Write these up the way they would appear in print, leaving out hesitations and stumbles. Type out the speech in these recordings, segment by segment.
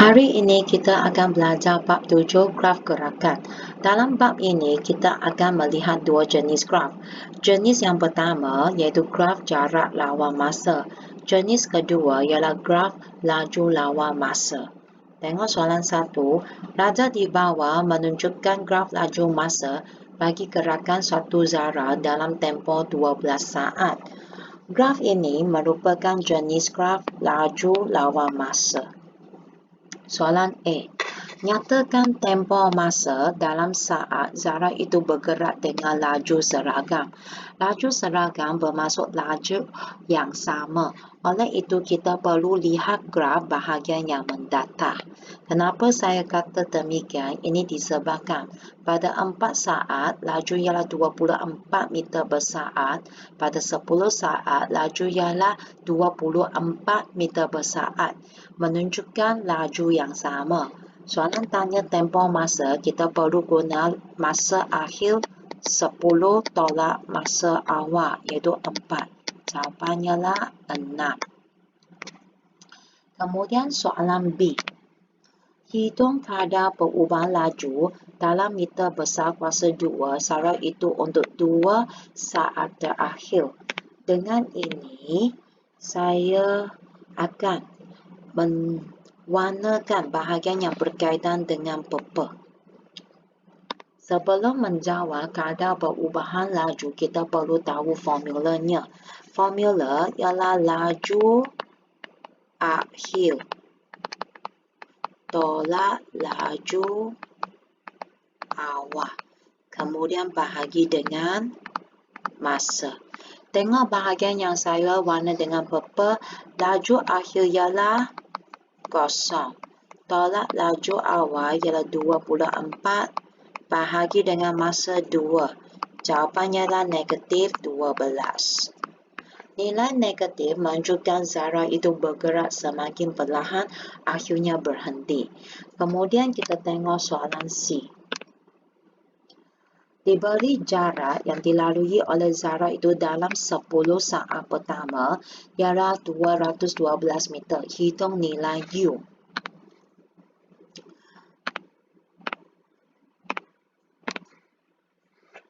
Hari ini kita akan belajar bab 7 graf gerakan. Dalam bab ini kita akan melihat dua jenis graf. Jenis yang pertama iaitu graf jarak lawan masa. Jenis kedua ialah graf laju lawan masa. Tengok soalan 1. Raja di bawah menunjukkan graf laju masa bagi gerakan suatu zarah dalam tempoh 12 saat. Graf ini merupakan jenis graf laju lawan masa. Soalan A. Nyatakan tempoh masa dalam saat zarah itu bergerak dengan laju seragam. Laju seragam bermaksud laju yang sama. Oleh itu kita perlu lihat graf bahagian yang mendatar. Kenapa saya kata demikian? Ini disebabkan pada 4 saat laju ialah 24 meter per saat. Pada 10 saat laju ialah 24 meter per saat. Menunjukkan laju yang sama. Soalan tanya tempoh masa, kita perlu guna masa akhir 10 tolak masa awal iaitu 4. Jawapannya lah 6. Kemudian soalan B. Hitung kadar perubahan laju dalam meter besar kuasa 2 zarah itu untuk 2 saat terakhir. Dengan ini, saya akan mewarnakan bahagian yang berkaitan dengan purple. Sebelum menjawab kadar perubahan laju, kita perlu tahu formulanya. Formula ialah laju akhir tolak laju awal. Kemudian bahagi dengan masa. Tengok bahagian yang saya warna dengan purple. Laju akhir ialah 0. Tolak laju awal ialah 24. Bahagi dengan masa 2. Jawapannya adalah negatif 12. Nilai negatif menunjukkan zarah itu bergerak semakin perlahan, akhirnya berhenti. Kemudian kita tengok soalan C. Diberi jarak yang dilalui oleh zarah itu dalam 10 saat pertama ialah 212 meter. Hitung nilai U.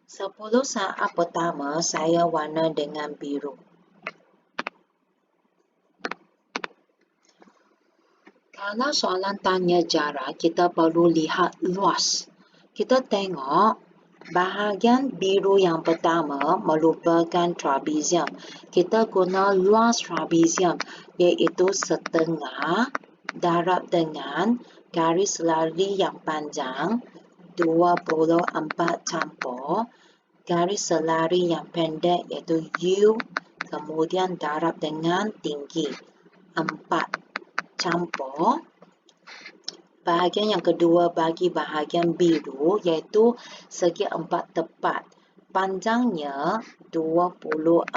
Sepuluh saat pertama saya warna dengan biru. Kalau soalan tanya jarak, kita perlu lihat luas. Kita tengok bahagian biru yang pertama merupakan trapezium. Kita guna luas trapezium iaitu setengah darab dengan garis lari yang panjang 24 campur garis selari yang pendek iaitu U, kemudian darab dengan tinggi 4 campur bahagian yang kedua bagi bahagian biru iaitu segi 4 tepat. Panjangnya 24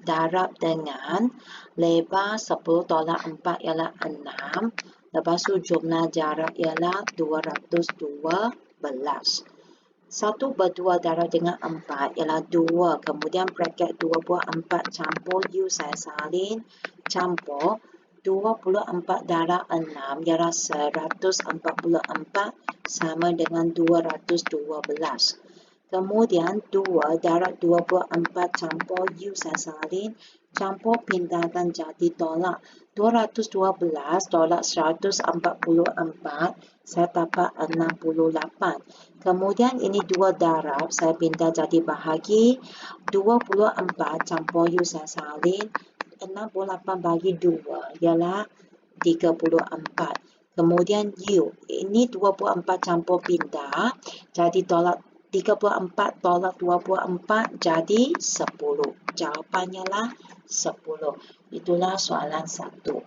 darab dengan lebar 10 tolak 4 ialah 6. Lepas tu jumlah jarak ialah 212. 1/2 darab dengan 4 ialah 2. Kemudian braket 24 campur U saya salin campur 24 darab 6 ialah 144 sama dengan 212. Kemudian 2 darab 24 campur U saya salin campur pindahkan jadi tolak 212 tolak 144 saya dapat 68. Kemudian ini 2 darab saya pindah jadi bahagi 24 campur U saya salin 68 bagi 2 ialah 34. Kemudian U, ini 24 campur pindah, jadi tolak 34 tolak 24 jadi 10. Jawapannya lah 10. Itulah soalan 1.